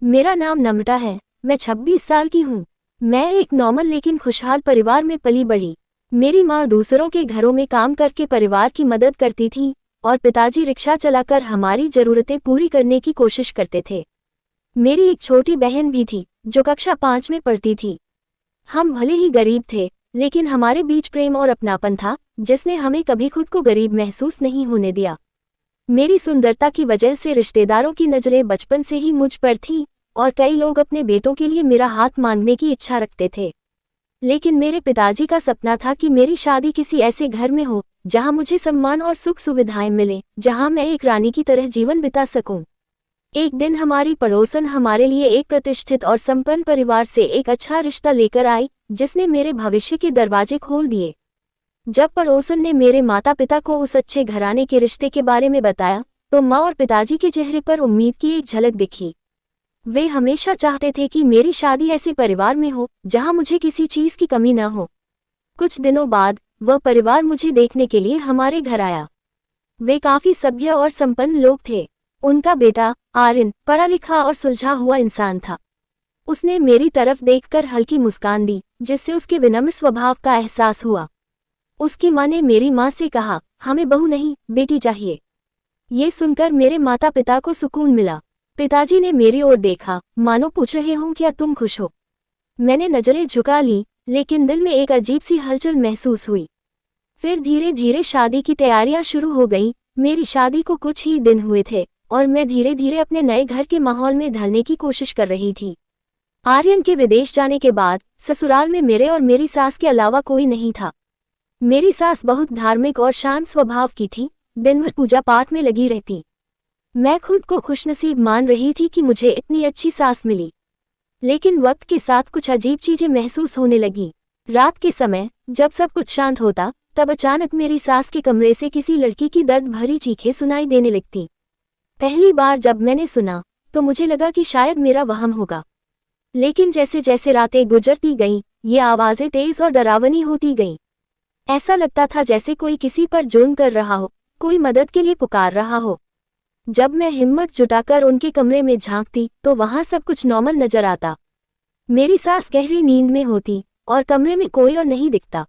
मेरा नाम नम्रता है। मैं 26 साल की हूँ। मैं एक नॉर्मल लेकिन खुशहाल परिवार में पली बड़ी। मेरी माँ दूसरों के घरों में काम करके परिवार की मदद करती थी और पिताजी रिक्शा चलाकर हमारी ज़रूरतें पूरी करने की कोशिश करते थे। मेरी एक छोटी बहन भी थी जो कक्षा 5 में पढ़ती थी। हम भले ही गरीब थे, लेकिन हमारे बीच प्रेम और अपनापन था जिसने हमें कभी खुद को गरीब महसूस नहीं होने दिया। मेरी सुंदरता की वजह से रिश्तेदारों की नज़रें बचपन से ही मुझ पर थीं और कई लोग अपने बेटों के लिए मेरा हाथ मांगने की इच्छा रखते थे। लेकिन मेरे पिताजी का सपना था कि मेरी शादी किसी ऐसे घर में हो जहां मुझे सम्मान और सुख सुविधाएं मिलें, जहां मैं एक रानी की तरह जीवन बिता सकूं। एक दिन हमारी पड़ोसन हमारे लिए एक प्रतिष्ठित और संपन्न परिवार से एक अच्छा रिश्ता लेकर आई, जिसने मेरे भविष्य के दरवाजे खोल दिए। जब पड़ोसन ने मेरे माता पिता को उस अच्छे घराने के रिश्ते के बारे में बताया, तो माँ और पिताजी के चेहरे पर उम्मीद की एक झलक दिखी। वे हमेशा चाहते थे कि मेरी शादी ऐसे परिवार में हो जहां मुझे किसी चीज की कमी न हो। कुछ दिनों बाद वह परिवार मुझे देखने के लिए हमारे घर आया। वे काफी सभ्य और संपन्न लोग थे। उनका बेटा आर्यन पढ़ा लिखा और सुलझा हुआ इंसान था। उसने मेरी तरफ देखकर हल्की मुस्कान दी, जिससे उसके विनम्र स्वभाव का एहसास हुआ। उसकी माँ ने मेरी माँ से कहा, हमें बहू नहीं बेटी चाहिए। ये सुनकर मेरे माता पिता को सुकून मिला। पिताजी ने मेरी ओर देखा, मानो पूछ रहे हों क्या तुम खुश हो। मैंने नजरें झुका ली, लेकिन दिल में एक अजीब सी हलचल महसूस हुई। फिर धीरे धीरे शादी की तैयारियां शुरू हो गईं। मेरी शादी को कुछ ही दिन हुए थे और मैं धीरे धीरे अपने नए घर के माहौल में ढलने की कोशिश कर रही थी। आर्यन के विदेश जाने के बाद ससुराल में मेरे और मेरी सास के अलावा कोई नहीं था। मेरी सास बहुत धार्मिक और शांत स्वभाव की थी, दिन भर पूजा पाठ में लगी रहती। मैं खुद को खुशनसीब मान रही थी कि मुझे इतनी अच्छी सास मिली। लेकिन वक्त के साथ कुछ अजीब चीजें महसूस होने लगी। रात के समय जब सब कुछ शांत होता, तब अचानक मेरी सास के कमरे से किसी लड़की की दर्द भरी चीखें सुनाई देने लगती। पहली बार जब मैंने सुना तो मुझे लगा कि शायद मेरा वहम होगा। लेकिन जैसे जैसे रातें गुजरती गईं, ये आवाजें तेज और डरावनी होती गईं। ऐसा लगता था जैसे कोई किसी पर जुल्म कर रहा हो, कोई मदद के लिए पुकार रहा हो। जब मैं हिम्मत जुटाकर उनके कमरे में झांकती तो वहां सब कुछ नॉर्मल नजर आता। मेरी सास गहरी नींद में होती और कमरे में कोई और नहीं दिखता।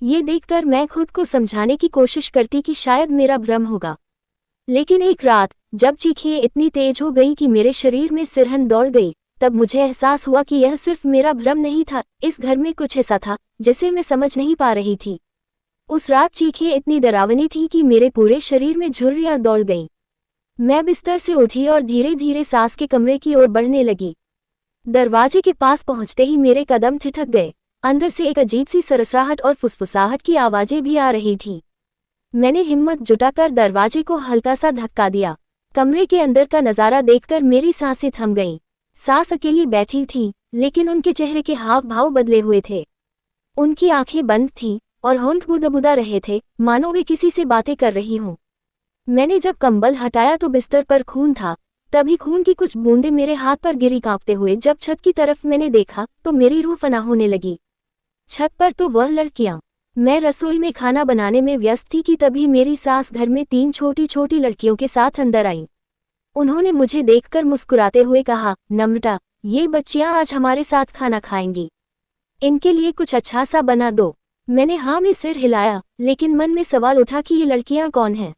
ये देखकर मैं खुद को समझाने की कोशिश करती कि शायद मेरा भ्रम होगा। लेकिन एक रात जब चीखें इतनी तेज हो गई कि मेरे शरीर में सिरहन दौड़ गई, तब मुझे एहसास हुआ कि यह सिर्फ मेरा भ्रम नहीं था। इस घर में कुछ ऐसा था जिसे मैं समझ नहीं पा रही थी। उस रात चीखें इतनी डरावनी थी कि मेरे पूरे शरीर में झुर्रियां दौड़ गईं। मैं बिस्तर से उठी और धीरे धीरे सास के कमरे की ओर बढ़ने लगी। दरवाजे के पास पहुंचते ही मेरे कदम ठिठक गए। अंदर से एक अजीब सी सरसराहट और फुसफुसाहट की आवाजें भी आ रही थीं। मैंने हिम्मत जुटाकर दरवाजे को हल्का सा धक्का दिया। कमरे के अंदर का नजारा देखकर मेरी सांसें थम गईं। सास अकेली बैठी थी, लेकिन उनके चेहरे के हाव भाव बदले हुए थे। उनकी आंखें बंद थीं और होंठ बुदबुदा रहे थे, मानो वे किसी से बातें कर रही हों। मैंने जब कंबल हटाया तो बिस्तर पर खून था। तभी खून की कुछ बूंदें मेरे हाथ पर गिरी कांपते हुए। जब छत की तरफ मैंने देखा तो मेरी रूह फना होने लगी। छत पर तो वह लड़कियां। मैं रसोई में खाना बनाने में व्यस्त थी कि तभी मेरी सास घर में 3 छोटी छोटी लड़कियों के साथ अंदर आईं। उन्होंने मुझे देखकर मुस्कुराते हुए कहा, नम्रता, ये बच्चियां आज हमारे साथ खाना खाएंगी। इनके लिए कुछ अच्छा सा बना दो। मैंने हाँ में सिर हिलाया, लेकिन मन में सवाल उठा कि ये लड़कियां कौन हैं।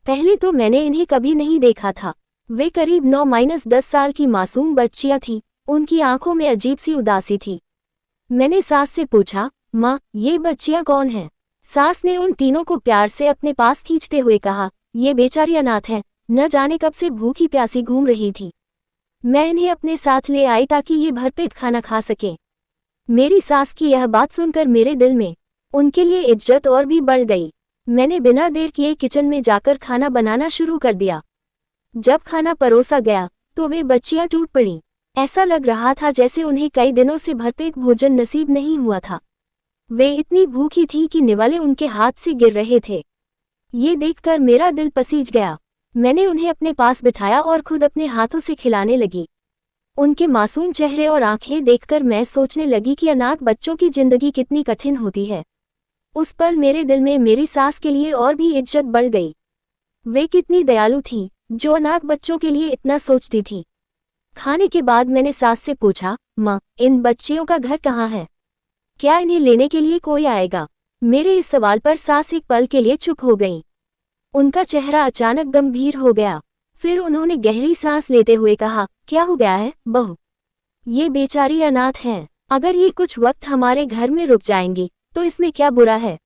पहले तो मैंने इन्हें कभी नहीं देखा था। वे करीब 9-10 साल की मासूम बच्चियां थीं। उनकी आंखों में अजीब सी उदासी थी। मैंने सास से पूछा, माँ, ये बच्चियां कौन हैं? सास ने उन तीनों को प्यार से अपने पास खींचते हुए कहा, ये बेचारी अनाथ हैं, न जाने कब से भूखी प्यासी घूम रही थी। मैं इन्हें अपने साथ ले आई ताकि ये भरपेट खाना खा सकें। मेरी सास की यह बात सुनकर मेरे दिल में उनके लिए इज्जत और भी बढ़ गई। मैंने बिना देर किए किचन में जाकर खाना बनाना शुरू कर दिया। जब खाना परोसा गया तो वे बच्चियां टूट पड़ीं। ऐसा लग रहा था जैसे उन्हें कई दिनों से भरपेट भोजन नसीब नहीं हुआ था। वे इतनी भूखी थीं कि निवाले उनके हाथ से गिर रहे थे। ये देखकर मेरा दिल पसीज गया। मैंने उन्हें अपने पास बिठाया और खुद अपने हाथों से खिलाने लगी। उनके मासूम चेहरे और आंखें देखकर मैं सोचने लगी कि अनाथ बच्चों की जिंदगी कितनी कठिन होती है। उस पल मेरे दिल में मेरी सास के लिए और भी इज्जत बढ़ गई। वे कितनी दयालु थीं, जो अनाथ बच्चों के लिए इतना सोचती थी। खाने के बाद मैंने सास से पूछा, माँ, इन बच्चियों का घर कहाँ है? क्या इन्हें लेने के लिए कोई आएगा? मेरे इस सवाल पर सास एक पल के लिए चुप हो गईं। उनका चेहरा अचानक गंभीर हो गया। फिर उन्होंने गहरी सांस लेते हुए कहा, क्या हो गया है बहू? ये बेचारी अनाथ हैं। अगर ये कुछ वक्त हमारे घर में रुक जाएंगी तो इसमें क्या बुरा है?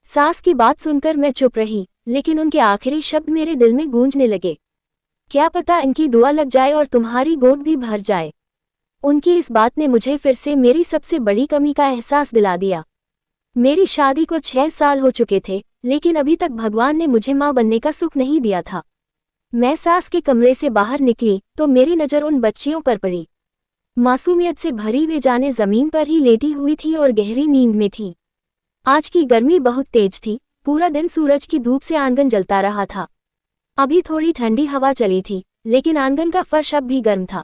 सास की बात सुनकर मैं चुप रही, लेकिन उनके आखिरी शब्द मेरे दिल में गूंजने लगे। क्या पता इनकी दुआ लग जाए और तुम्हारी गोद भी भर जाए। उनकी इस बात ने मुझे फिर से मेरी सबसे बड़ी कमी का एहसास दिला दिया। मेरी शादी को 6 साल हो चुके थे, लेकिन अभी तक भगवान ने मुझे मां बनने का सुख नहीं दिया था। मैं सास के कमरे से बाहर निकली तो मेरी नज़र उन बच्चियों पर पड़ी। मासूमियत से भरी वे जाने जमीन पर ही लेटी हुई थी और गहरी नींद में थी। आज की गर्मी बहुत तेज थी। पूरा दिन सूरज की धूप से आंगन जलता रहा था। अभी थोड़ी ठंडी हवा चली थी, लेकिन आंगन का फर्श अब भी गर्म था।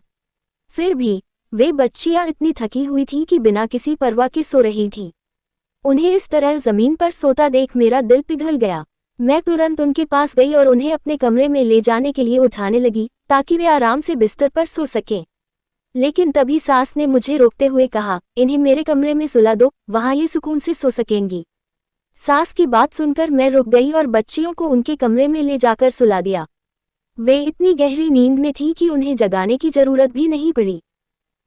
फिर भी वे बच्चियां इतनी थकी हुई थीं कि बिना किसी परवाह के सो रही थीं। उन्हें इस तरह जमीन पर सोता देख मेरा दिल पिघल गया। मैं तुरंत उनके पास गई और उन्हें अपने कमरे में ले जाने के लिए उठाने लगी ताकि वे आराम से बिस्तर पर सो सकें। लेकिन तभी सास ने मुझे रोकते हुए कहा, इन्हें मेरे कमरे में सुला दो, वहां ये सुकून से सो सकेंगी। सास की बात सुनकर मैं रुक गई और बच्चियों को उनके कमरे में ले जाकर सुला दिया। वे इतनी गहरी नींद में थीं कि उन्हें जगाने की जरूरत भी नहीं पड़ी।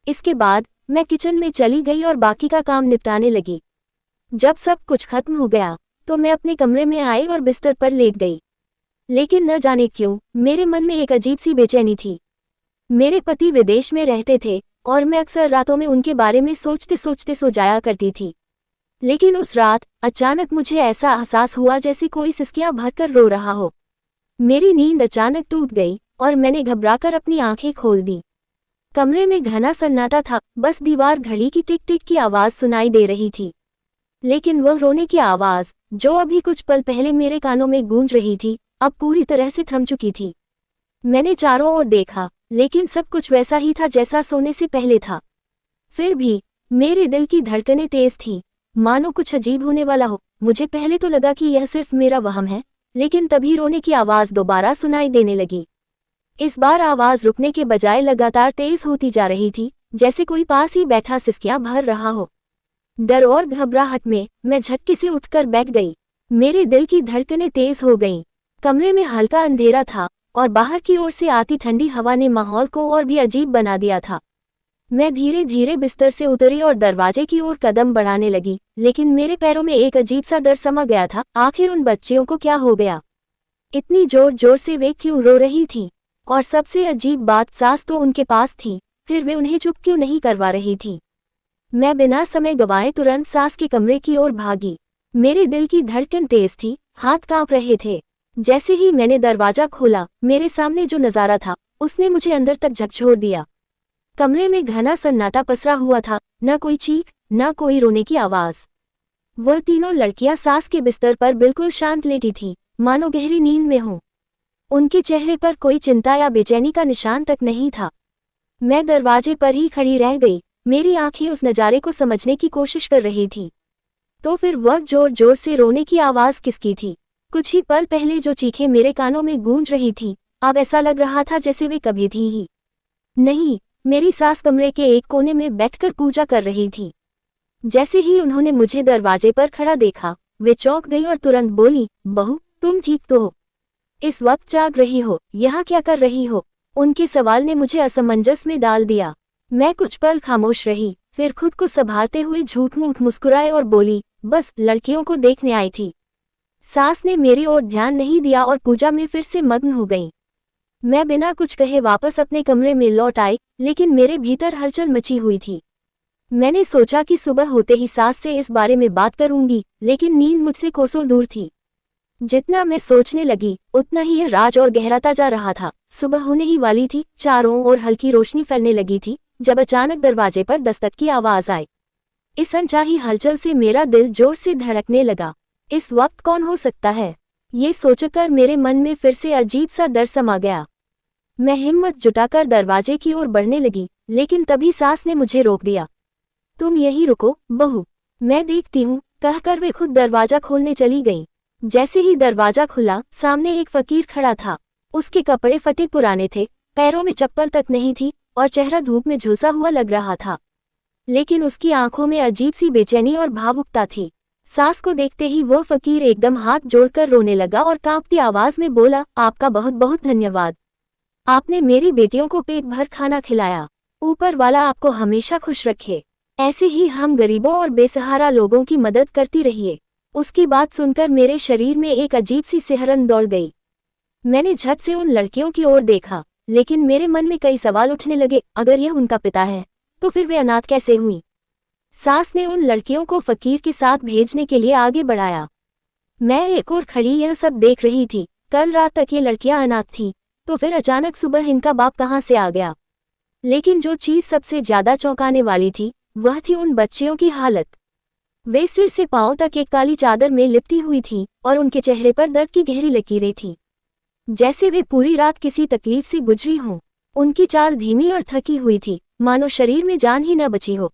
इसके बाद मैं किचन में चली गई और बाकी का काम निपटाने लगी। जब सब कुछ खत्म हो गया तो मैं अपने कमरे में आई और बिस्तर पर लेट गई। लेकिन न जाने क्यों मेरे मन में एक अजीब सी बेचैनी थी। मेरे पति विदेश में रहते थे और मैं अक्सर रातों में उनके बारे में सोचते सोचते सो जाया करती थी। लेकिन उस रात अचानक मुझे ऐसा एहसास हुआ जैसे कोई सिसकियां भरकर रो रहा हो। मेरी नींद अचानक टूट गई और मैंने घबराकर अपनी आंखें खोल दी। कमरे में घना सन्नाटा था, बस दीवार घड़ी की टिक टिक की आवाज सुनाई दे रही थी। लेकिन वह रोने की आवाज, जो अभी कुछ पल पहले मेरे कानों में गूंज रही थी, अब पूरी तरह से थम चुकी थी। मैंने चारों ओर देखा, लेकिन सब कुछ वैसा ही था जैसा सोने से पहले था। फिर भी मेरे दिल की धड़कनें तेज थीं, मानो कुछ अजीब होने वाला हो। मुझे पहले तो लगा कि यह सिर्फ मेरा वहम है, लेकिन तभी रोने की आवाज दोबारा सुनाई देने लगी। इस बार आवाज रुकने के बजाय लगातार तेज होती जा रही थी, जैसे कोई पास ही बैठा सिसकियां भर रहा हो। डर और घबराहट में मैं झटके से उठकर बैठ गई। मेरे दिल की धड़कनें तेज हो गईं। कमरे में हल्का अंधेरा था और बाहर की ओर से आती ठंडी हवा ने माहौल को और भी अजीब बना दिया था। मैं धीरे धीरे बिस्तर से उतरी और दरवाजे की ओर कदम बढ़ाने लगी, लेकिन मेरे पैरों में एक अजीब सा डर समा गया था। आखिर उन बच्चियों को क्या हो गया? इतनी जोर जोर से वे क्यों रो रही थीं? और सबसे अजीब बात, सास तो उनके पास थी, फिर वे उन्हें चुप क्यों नहीं करवा रही थी? मैं बिना समय गंवाए तुरंत सास के कमरे की ओर भागी। मेरे दिल की धड़कन तेज थी, हाथ कांप रहे थे। जैसे ही मैंने दरवाजा खोला, मेरे सामने जो नजारा था उसने मुझे अंदर तक झकझोर दिया। कमरे में घना सन्नाटा पसरा हुआ था, न कोई चीख, न कोई रोने की आवाज। वह तीनों लड़कियां सास के बिस्तर पर बिल्कुल शांत लेटी थीं, मानो गहरी नींद में हों। उनके चेहरे पर कोई चिंता या बेचैनी का निशान तक नहीं था। मैं दरवाजे पर ही खड़ी रह गई, मेरी आंखें उस नज़ारे को समझने की कोशिश कर रही थी। तो फिर वह जोर जोर से रोने की आवाज किसकी थी? कुछ ही पल पहले जो चीखें मेरे कानों में गूंज रही थी, अब ऐसा लग रहा था जैसे वे कभी थी ही नहीं। मेरी सास कमरे के एक कोने में बैठकर पूजा कर रही थी। जैसे ही उन्होंने मुझे दरवाजे पर खड़ा देखा, वे चौंक गई और तुरंत बोली, बहू, तुम ठीक तो हो? इस वक्त जाग रही हो? यहाँ क्या कर रही हो? उनके सवाल ने मुझे असमंजस में डाल दिया। मैं कुछ पल खामोश रही, फिर खुद को संभालते हुए झूठ मूठ मुस्कुराए और बोली, बस लड़कियों को देखने आई थी। सास ने मेरी ओर ध्यान नहीं दिया और पूजा में फिर से मग्न हो गई। मैं बिना कुछ कहे वापस अपने कमरे में लौट आई, लेकिन मेरे भीतर हलचल मची हुई थी। मैंने सोचा कि सुबह होते ही सास से इस बारे में बात करूंगी, लेकिन नींद मुझसे कोसों दूर थी। जितना मैं सोचने लगी, उतना ही यह राज और गहराता जा रहा था। सुबह होने ही वाली थी, चारों ओर हल्की रोशनी फैलने लगी थी, जब अचानक दरवाजे पर दस्तक की आवाज आई। इस अनचाही हलचल से मेरा दिल जोर से धड़कने लगा। इस वक्त कौन हो सकता है? ये सोचकर मेरे मन में फिर से अजीब सा डर समा गया। मैं हिम्मत जुटाकर दरवाजे की ओर बढ़ने लगी, लेकिन तभी सास ने मुझे रोक दिया। तुम यहीं रुको बहू, मैं देखती हूँ, कहकर वे खुद दरवाजा खोलने चली गईं। जैसे ही दरवाजा खुला, सामने एक फकीर खड़ा था। उसके कपड़े फटे पुराने थे, पैरों में चप्पल तक नहीं थी और चेहरा धूप में झुलसा हुआ लग रहा था, लेकिन उसकी आंखों में अजीब सी बेचैनी और भावुकता थी। सास को देखते ही वो फकीर एकदम हाथ जोड़कर रोने लगा और कांपती आवाज में बोला, आपका बहुत बहुत धन्यवाद। आपने मेरी बेटियों को पेट भर खाना खिलाया। ऊपर वाला आपको हमेशा खुश रखे। ऐसे ही हम गरीबों और बेसहारा लोगों की मदद करती रहिए। उसकी बात सुनकर मेरे शरीर में एक अजीब सी सिहरन दौड़ गई। मैंने झट से उन लड़कियों की ओर देखा, लेकिन मेरे मन में कई सवाल उठने लगे। अगर यह उनका पिता है तो फिर वे अनाथ कैसे हुई? सास ने उन लड़कियों को फकीर के साथ भेजने के लिए आगे बढ़ाया। मैं एक और खड़ी यह सब देख रही थी। कल रात तक ये लड़कियां अनाथ थीं, तो फिर अचानक सुबह इनका बाप कहाँ से आ गया? लेकिन जो चीज सबसे ज्यादा चौंकाने वाली थी वह थी उन बच्चियों की हालत। वे सिर से पांव तक एक काली चादर में लिपटी हुई थीं और उनके चेहरे पर दर्द की गहरी लकीरें थीं, जैसे वे पूरी रात किसी तकलीफ से गुजरी हों। उनकी चाल धीमी और थकी हुई थी, मानो शरीर में जान ही न बची हो।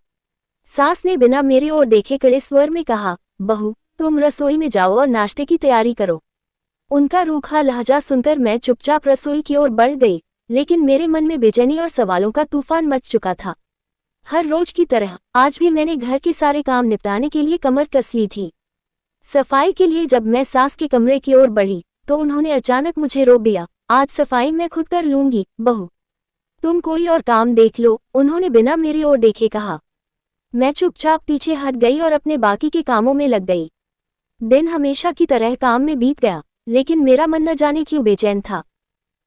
सास ने बिना मेरे ओर देखे कड़े स्वर में कहा, बहू तुम रसोई में जाओ और नाश्ते की तैयारी करो। उनका रूखा लहजा सुनकर मैं चुपचाप रसोई की ओर बढ़ गई, लेकिन मेरे मन में बेचैनी और सवालों का तूफान मच चुका था। हर रोज की तरह आज भी मैंने घर के सारे काम निपटाने के लिए कमर कस ली थी। सफाई के लिए जब मैं सास के कमरे की ओर बढ़ी तो उन्होंने अचानक मुझे रोक दिया। आज सफाई मैं खुद कर लूंगी बहू, तुम कोई और काम देख लो, उन्होंने बिना मेरी ओर देखे कहा। मैं चुपचाप पीछे हट गई और अपने बाकी के कामों में लग गई। दिन हमेशा की तरह काम में बीत गया, लेकिन मेरा मन न जाने क्यों बेचैन था।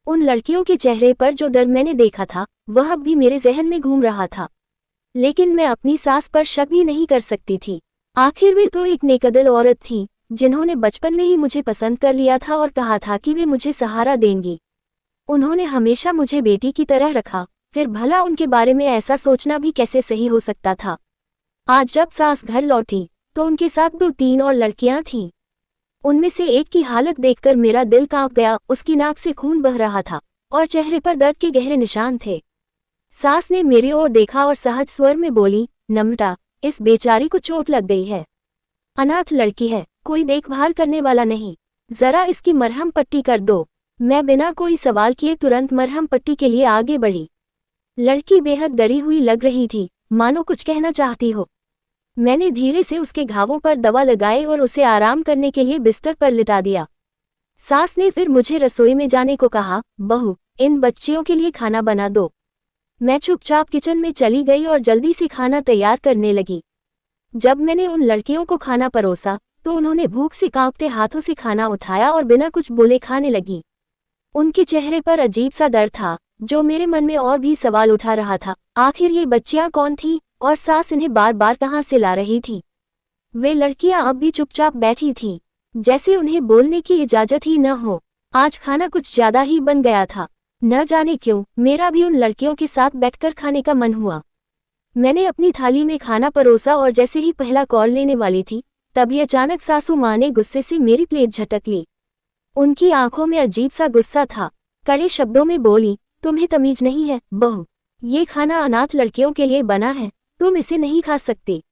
उन लड़कियों के चेहरे पर जो डर मैंने देखा था वह अब भी मेरे जहन में घूम रहा था, लेकिन मैं अपनी सास पर शक भी नहीं कर सकती थी। आखिर वे तो एक नेकदिल औरत थी जिन्होंने बचपन में ही मुझे पसंद कर लिया था और कहा था कि वे मुझे सहारा देंगी। उन्होंने हमेशा मुझे बेटी की तरह रखा, फिर भला उनके बारे में ऐसा सोचना भी कैसे सही हो सकता था। आज जब सास घर लौटी तो उनके साथ 2-3 और लड़कियां थीं। उनमें से एक की हालत देखकर मेरा दिल कांप गया। उसकी नाक से खून बह रहा था और चेहरे पर दर्द के गहरे निशान थे। सास ने मेरी ओर देखा और सहज स्वर में बोली, नम्रता, इस बेचारी को चोट लग गई है। अनाथ लड़की है, कोई देखभाल करने वाला नहीं, जरा इसकी मरहम पट्टी कर दो। मैं बिना कोई सवाल किए तुरंत मरहम पट्टी के लिए आगे बढ़ी। लड़की बेहद डरी हुई लग रही थी, मानो कुछ कहना चाहती हो। मैंने धीरे से उसके घावों पर दवा लगाई और उसे आराम करने के लिए बिस्तर पर लिटा दिया। सास ने फिर मुझे रसोई में जाने को कहा, बहू इन बच्चियों के लिए खाना बना दो। मैं चुपचाप किचन में चली गई और जल्दी से खाना तैयार करने लगी। जब मैंने उन लड़कियों को खाना परोसा तो उन्होंने भूख से कांपते हाथों से खाना उठाया और बिना कुछ बोले खाने लगी। उनके चेहरे पर अजीब सा डर था जो मेरे मन में और भी सवाल उठा रहा था। आखिर ये बच्चियां कौन थीं और सास इन्हें बार बार कहाँ से ला रही थी? वे लड़कियां अब भी चुपचाप बैठी थीं, जैसे उन्हें बोलने की इजाजत ही न हो। आज खाना कुछ ज्यादा ही बन गया था। न जाने क्यों मेरा भी उन लड़कियों के साथ बैठकर खाने का मन हुआ। मैंने अपनी थाली में खाना परोसा और जैसे ही पहला कौर लेने वाली थी तभी अचानक सासू माँ ने गुस्से से मेरी प्लेट झटक ली। उनकी आंखों में अजीब सा गुस्सा था। कड़े शब्दों में बोली, तुम्हें तमीज नहीं है बहू, ये खाना अनाथ लड़कियों के लिए बना है, तुम इसे नहीं खा सकती।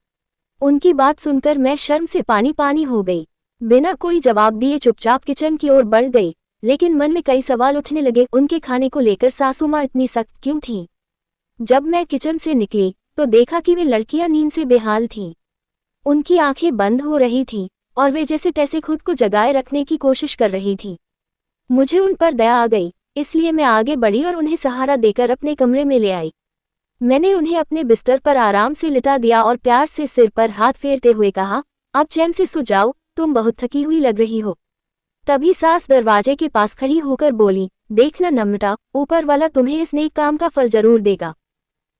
उनकी बात सुनकर मैं शर्म से पानी पानी हो गई। बिना कोई जवाब दिए चुपचाप किचन की ओर बढ़ गई, लेकिन मन में कई सवाल उठने लगे। उनके खाने को लेकर सासू माँ इतनी सख्त क्यों थीं? जब मैं किचन से निकली तो देखा कि वे लड़कियां नींद से बेहाल थीं। उनकी आंखें बंद हो रही थीं और वे जैसे तैसे खुद को जगाए रखने की कोशिश कर रही थीं। मुझे उन पर दया आ गई, इसलिए मैं आगे बढ़ी और उन्हें सहारा देकर अपने कमरे में ले आई। मैंने उन्हें अपने बिस्तर पर आराम से लिटा दिया और प्यार से सिर पर हाथ फेरते हुए कहा, अब चैन से सो जाओ, तुम बहुत थकी हुई लग रही हो। तभी सास दरवाजे के पास खड़ी होकर बोली, देखना नम्रता, ऊपर वाला तुम्हें इस नेक काम का फल जरूर देगा।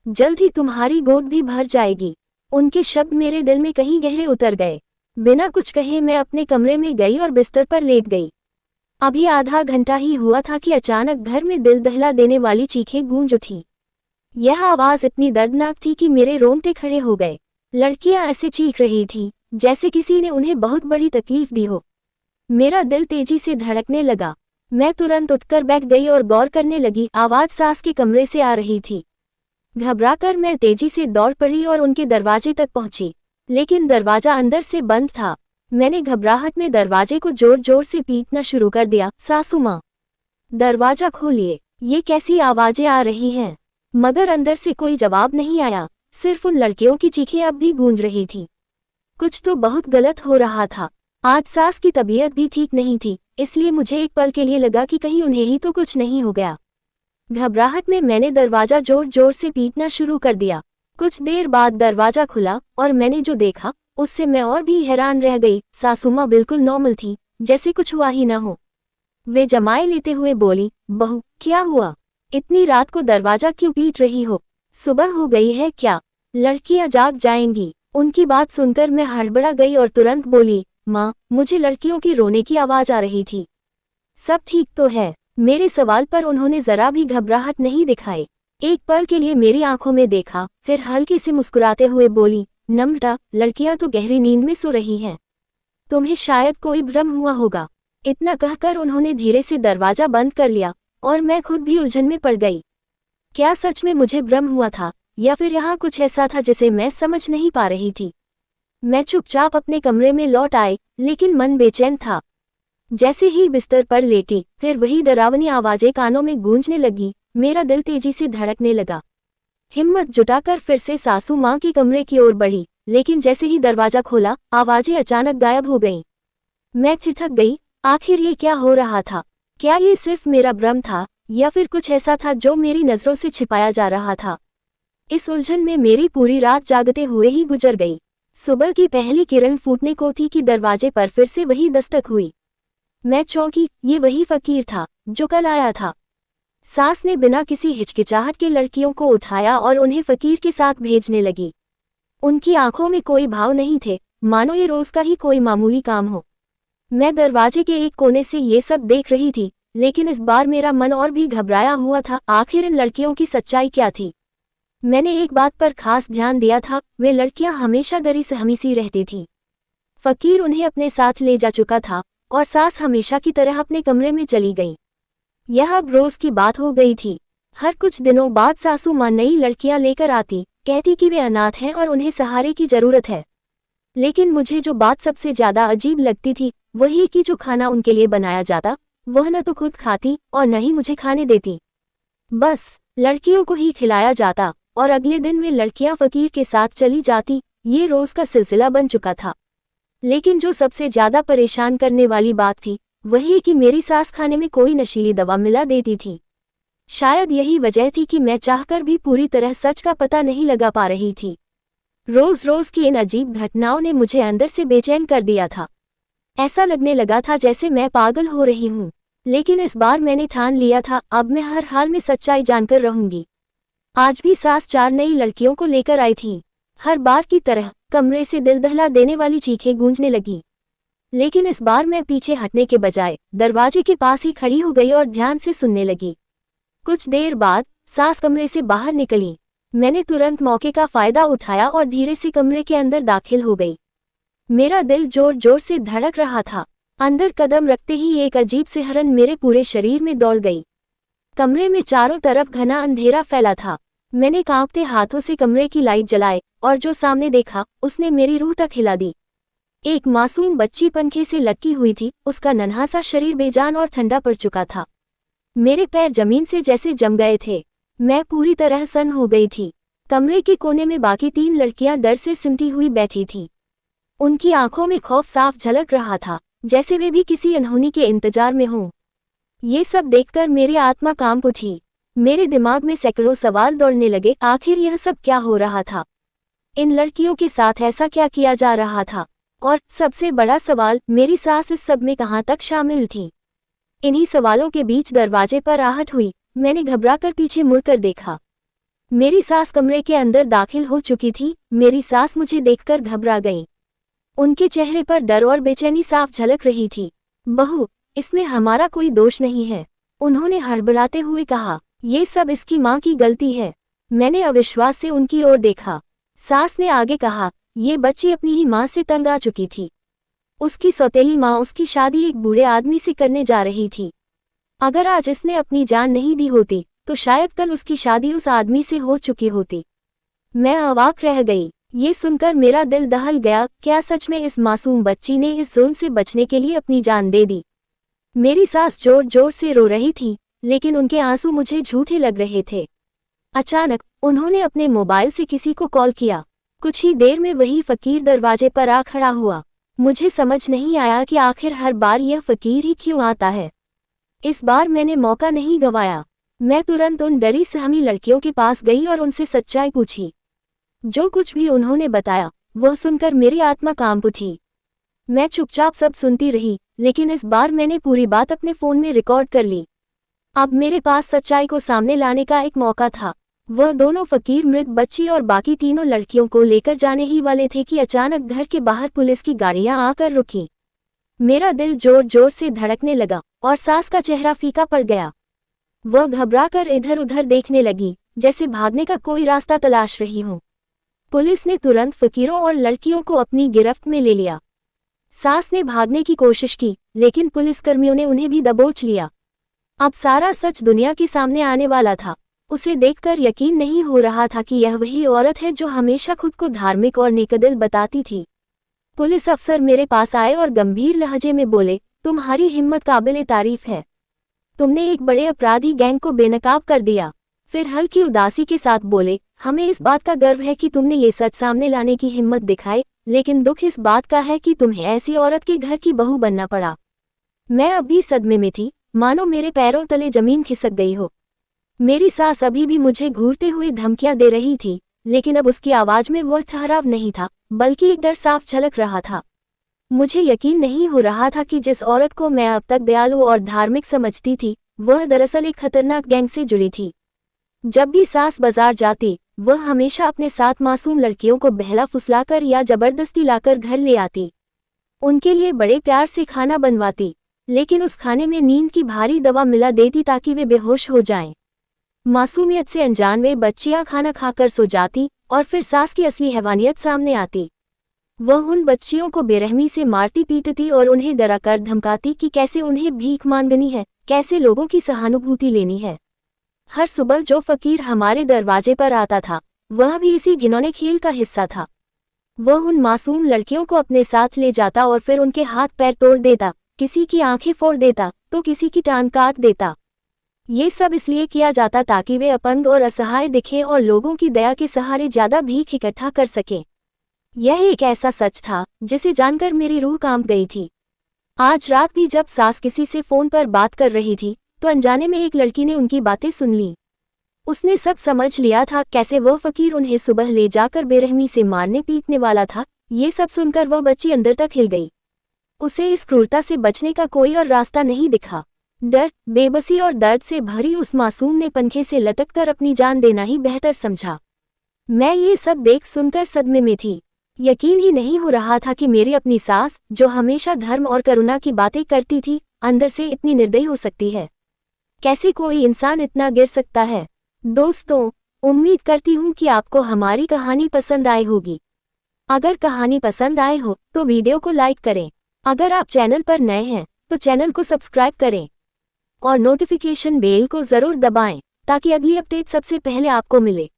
जल्द ही तुम्हारी गोद भी भर जाएगी। उनके शब्द मेरे दिल में कहीं गहरे उतर गए। बिना कुछ कहे मैं अपने कमरे में गई और बिस्तर पर लेट गई। अभी आधा घंटा ही हुआ था कि अचानक घर में दिल दहला देने वाली चीखें गूंज उठी। यह आवाज इतनी दर्दनाक थी कि मेरे रोंगटे खड़े हो गए। लड़कियां ऐसे चीख रही थीं जैसे किसी ने उन्हें बहुत बड़ी तकलीफ दी हो। मेरा दिल तेजी से धड़कने लगा। मैं तुरंत उठकर बैठ गई और गौर करने लगी। आवाज सास के कमरे से आ रही थी। घबराकर मैं तेजी से दौड़ पड़ी और उनके दरवाजे तक पहुंची, लेकिन दरवाजा अंदर से बंद था। मैंने घबराहट में दरवाजे को जोर जोर से पीटना शुरू कर दिया। सासू माँ, दरवाजा खोलिए, ये कैसी आवाजें आ रही हैं? मगर अंदर से कोई जवाब नहीं आया, सिर्फ उन लड़कियों की चीखें अब भी गूंज रही थी। कुछ तो बहुत गलत हो रहा था। आज सास की तबीयत भी ठीक नहीं थी, इसलिए मुझे एक पल के लिए लगा कि कहीं उन्हें ही तो कुछ नहीं हो गया। घबराहट में मैंने दरवाजा जोर जोर से पीटना शुरू कर दिया। कुछ देर बाद दरवाजा खुला और मैंने जो देखा उससे मैं और भी हैरान रह गई। सासू माँ बिल्कुल नॉर्मल थी, जैसे कुछ हुआ ही ना हो। वे जमाए लेते हुए बोली, बहू क्या हुआ? इतनी रात को दरवाजा क्यों पीट रही हो? सुबह हो गई है क्या? लड़कियां जाग जाएंगी। उनकी बात सुनकर मैं हड़बड़ा गई और तुरंत बोली, माँ मुझे लड़कियों की रोने की आवाज आ रही थी। सब ठीक तो है? मेरे सवाल पर उन्होंने जरा भी घबराहट नहीं दिखाई। एक पल के लिए मेरी आंखों में देखा, फिर हल्के से मुस्कुराते हुए बोली, नम्रता लड़कियां तो गहरी नींद में सो रही हैं। तुम्हें शायद कोई भ्रम हुआ होगा। इतना कहकर उन्होंने धीरे से दरवाजा बंद कर लिया और मैं खुद भी उलझन में पड़ गई। क्या सच में मुझे भ्रम हुआ था या फिर यहाँ कुछ ऐसा था जिसे मैं समझ नहीं पा रही थी? मैं चुपचाप अपने कमरे में लौट आई, लेकिन मन बेचैन था। जैसे ही बिस्तर पर लेटी, फिर वही डरावनी आवाजें कानों में गूंजने लगी। मेरा दिल तेजी से धड़कने लगा। हिम्मत जुटाकर फिर से सासू माँ के कमरे की ओर बढ़ी, लेकिन जैसे ही दरवाजा खोला, आवाजें अचानक गायब हो गईं। मैं थिरक गई। आखिर ये क्या हो रहा था? क्या ये सिर्फ मेरा भ्रम था या फिर कुछ ऐसा था जो मेरी नजरों से छिपाया जा रहा था? इस उलझन में मेरी पूरी रात जागते हुए ही गुजर गई। सुबह की पहली किरण फूटने को थी कि दरवाजे पर फिर से वही दस्तक हुई। मैं चौंकी। ये वही फकीर था जो कल आया था। सास ने बिना किसी हिचकिचाहट के लड़कियों को उठाया और उन्हें फकीर के साथ भेजने लगी। उनकी आंखों में कोई भाव नहीं थे, मानो ये रोज का ही कोई मामूली काम हो। मैं दरवाजे के एक कोने से ये सब देख रही थी, लेकिन इस बार मेरा मन और भी घबराया हुआ था। आखिर इन लड़कियों की सच्चाई क्या थी? मैंने एक बात पर खास ध्यान दिया था, वे लड़कियां हमेशा डरी सहमी सी रहती थीं। फकीर उन्हें अपने साथ ले जा चुका था और सास हमेशा की तरह अपने कमरे में चली गई। यह अब रोज की बात हो गई थी। हर कुछ दिनों बाद सासू माँ नई लड़कियां लेकर आती, कहती कि वे अनाथ हैं और उन्हें सहारे की जरूरत है। लेकिन मुझे जो बात सबसे ज्यादा अजीब लगती थी वही कि जो खाना उनके लिए बनाया जाता वह न तो खुद खाती और न ही मुझे खाने देती। बस लड़कियों को ही खिलाया जाता और अगले दिन वे लड़कियां फकीर के साथ चली जाती। ये रोज का सिलसिला बन चुका था। लेकिन जो सबसे ज्यादा परेशान करने वाली बात थी वही कि मेरी सास खाने में कोई नशीली दवा मिला देती थी। शायद यही वजह थी कि मैं चाहकर भी पूरी तरह सच का पता नहीं लगा पा रही थी। रोज रोज की इन अजीब घटनाओं ने मुझे अंदर से बेचैन कर दिया था। ऐसा लगने लगा था जैसे मैं पागल हो रही हूँ। लेकिन इस बार मैंने ठान लिया था, अब मैं हर हाल में सच्चाई जानकर रहूंगी। आज भी सास 4 नई लड़कियों को लेकर आई थी। हर बार की तरह कमरे से दिल दहला देने वाली चीखें गूंजने लगी। लेकिन इस बार मैं पीछे हटने के बजाय दरवाजे के पास ही खड़ी हो गई और ध्यान से सुनने लगी। कुछ देर बाद सास कमरे से बाहर निकली। मैंने तुरंत मौके का फायदा उठाया और धीरे से कमरे के अंदर दाखिल हो गई। मेरा दिल जोर जोर से धड़क रहा था। अंदर कदम रखते ही एक अजीब सिहरन मेरे पूरे शरीर में दौड़ गई। कमरे में चारों तरफ घना अंधेरा फैला था। मैंने कांपते हाथों से कमरे की लाइट जलाई और जो सामने देखा उसने मेरी रूह तक हिला दी। एक मासूम बच्ची पंखे से लटकी हुई थी। उसका नन्हा सा शरीर बेजान और ठंडा पड़ चुका था। मेरे पैर जमीन से जैसे जम गए थे। मैं पूरी तरह सन्न हो गई थी। कमरे के कोने में बाकी 3 लड़कियां डर से सिमटी हुई बैठी थीं। उनकी आंखों में खौफ साफ झलक रहा था, जैसे वे भी किसी अनहोनी के इंतजार में हों। ये सब देखकर मेरी आत्मा कांप उठी। मेरे दिमाग में सैकड़ों सवाल दौड़ने लगे। आखिर यह सब क्या हो रहा था? इन लड़कियों के साथ ऐसा क्या किया जा रहा था? और सबसे बड़ा सवाल, मेरी सास इस सब में कहाँ तक शामिल थी? इन्हीं सवालों के बीच दरवाजे पर आहट हुई। मैंने घबराकर पीछे मुड़कर देखा। मेरी सास कमरे के अंदर दाखिल हो चुकी थी। मेरी सास मुझे देखकर घबरा गई। उनके चेहरे पर डर और बेचैनी साफ झलक रही थी। बहू, इसमें हमारा कोई दोष नहीं है, उन्होंने हड़बड़ाते हुए कहा। ये सब इसकी माँ की गलती है। मैंने अविश्वास से उनकी ओर देखा। सास ने आगे कहा, ये बच्ची अपनी ही माँ से तंग आ चुकी थी। उसकी सौतेली माँ उसकी शादी एक बूढ़े आदमी से करने जा रही थी। अगर आज इसने अपनी जान नहीं दी होती तो शायद कल उसकी शादी उस आदमी से हो चुकी होती। मैं अवाक रह गई। ये सुनकर मेरा दिल दहल गया। क्या सच में इस मासूम बच्ची ने इस जुल्म से बचने के लिए अपनी जान दे दी? मेरी सास जोर जोर से रो रही थी, लेकिन उनके आंसू मुझे झूठे लग रहे थे। अचानक उन्होंने अपने मोबाइल से किसी को कॉल किया। कुछ ही देर में वही फकीर दरवाजे पर आ खड़ा हुआ। मुझे समझ नहीं आया कि आखिर हर बार यह फकीर ही क्यों आता है। इस बार मैंने मौका नहीं गंवाया। मैं तुरंत उन डरी सहमी लड़कियों के पास गई और उनसे सच्चाई पूछी। जो कुछ भी उन्होंने बताया वह सुनकर मेरी आत्मा कांप उठी। मैं चुपचाप सब सुनती रही, लेकिन इस बार मैंने पूरी बात अपने फोन में रिकॉर्ड कर ली। अब मेरे पास सच्चाई को सामने लाने का एक मौका था। वह दोनों फकीर मृत बच्ची और बाकी तीनों लड़कियों को लेकर जाने ही वाले थे कि अचानक घर के बाहर पुलिस की गाड़ियां आकर रुकी। मेरा दिल जोर जोर से धड़कने लगा और सास का चेहरा फीका पड़ गया। वह घबराकर इधर उधर देखने लगी, जैसे भागने का कोई रास्ता तलाश रही हो। पुलिस ने तुरंत फकीरों और लड़कियों को अपनी गिरफ्त में ले लिया। सास ने भागने की कोशिश की, लेकिन पुलिसकर्मियों ने उन्हें भी दबोच लिया। अब सारा सच दुनिया के सामने आने वाला था। उसे देखकर यकीन नहीं हो रहा था कि यह वही औरत है जो हमेशा खुद को धार्मिक और नेकदिल बताती थी। पुलिस अफसर मेरे पास आए और गंभीर लहजे में बोले, तुम्हारी हिम्मत काबिले तारीफ है। तुमने एक बड़े अपराधी गैंग को बेनकाब कर दिया। फिर हल्की उदासी के साथ बोले, हमें इस बात का गर्व है कि तुमने ये सच सामने लाने की हिम्मत दिखाई, लेकिन दुख इस बात का है कि तुम्हें ऐसी औरत के घर की बहू बनना पड़ा। मैं अभी सदमे में थी, मानो मेरे पैरों तले जमीन खिसक गई हो। मेरी सास अभी भी मुझे घूरते हुए धमकियां दे रही थी, लेकिन अब उसकी आवाज में वह ठहराव नहीं था, बल्कि एक डर साफ झलक रहा था। मुझे यकीन नहीं हो रहा था कि जिस औरत को मैं अब तक दयालु और धार्मिक समझती थी, वह दरअसल एक खतरनाक गैंग से जुड़ी थी। जब भी सास बाजार जाती, वह हमेशा अपने साथ मासूम लड़कियों को बहला फुसलाकर या जबरदस्ती लाकर घर ले आती। उनके लिए बड़े प्यार से खाना बनवाती, लेकिन उस खाने में नींद की भारी दवा मिला देती ताकि वे बेहोश हो जाएं। मासूमियत से अनजान वे बच्चियां खाना खाकर सो जाती और फिर सास की असली हैवानियत सामने आती। वह उन बच्चियों को बेरहमी से मारती पीटती और उन्हें डराकर धमकाती कि कैसे उन्हें भीख मांगनी है, कैसे लोगों की सहानुभूति लेनी है। हर सुबह जो फकीर हमारे दरवाजे पर आता था, वह भी इसी घिनौने खेल का हिस्सा था। वह उन मासूम लड़कियों को अपने साथ ले जाता और फिर उनके हाथ पैर तोड़ देता, किसी की आंखें फोड़ देता तो किसी की टांग काट देता। ये सब इसलिए किया जाता ताकि वे अपंग और असहाय दिखें और लोगों की दया के सहारे ज्यादा भीख इकट्ठा कर सकें। यह एक ऐसा सच था जिसे जानकर मेरी रूह कांप गई थी। आज रात भी जब सास किसी से फोन पर बात कर रही थी, तो अनजाने में एक लड़की ने उनकी बातें सुन ली। उसने सब समझ लिया था, कैसे वह फकीर उन्हें सुबह ले जाकर बेरहमी से मारने पीटने वाला था। ये सब सुनकर वह बच्ची अंदर तक हिल गई। उसे इस क्रूरता से बचने का कोई और रास्ता नहीं दिखा। डर, बेबसी और दर्द से भरी उस मासूम ने पंखे से लटककर अपनी जान देना ही बेहतर समझा। मैं ये सब देख सुनकर सदमे में थी। यकीन ही नहीं हो रहा था कि मेरी अपनी सास, जो हमेशा धर्म और करुणा की बातें करती थी, अंदर से इतनी निर्दयी हो सकती है। कैसे कोई इंसान इतना गिर सकता है। दोस्तों, उम्मीद करती हूँ कि आपको हमारी कहानी पसंद आई होगी। अगर कहानी पसंद आए हो तो वीडियो को लाइक करें। अगर आप चैनल पर नए हैं तो चैनल को सब्सक्राइब करें और नोटिफिकेशन बेल को जरूर दबाएं ताकि अगली अपडेट सबसे पहले आपको मिले।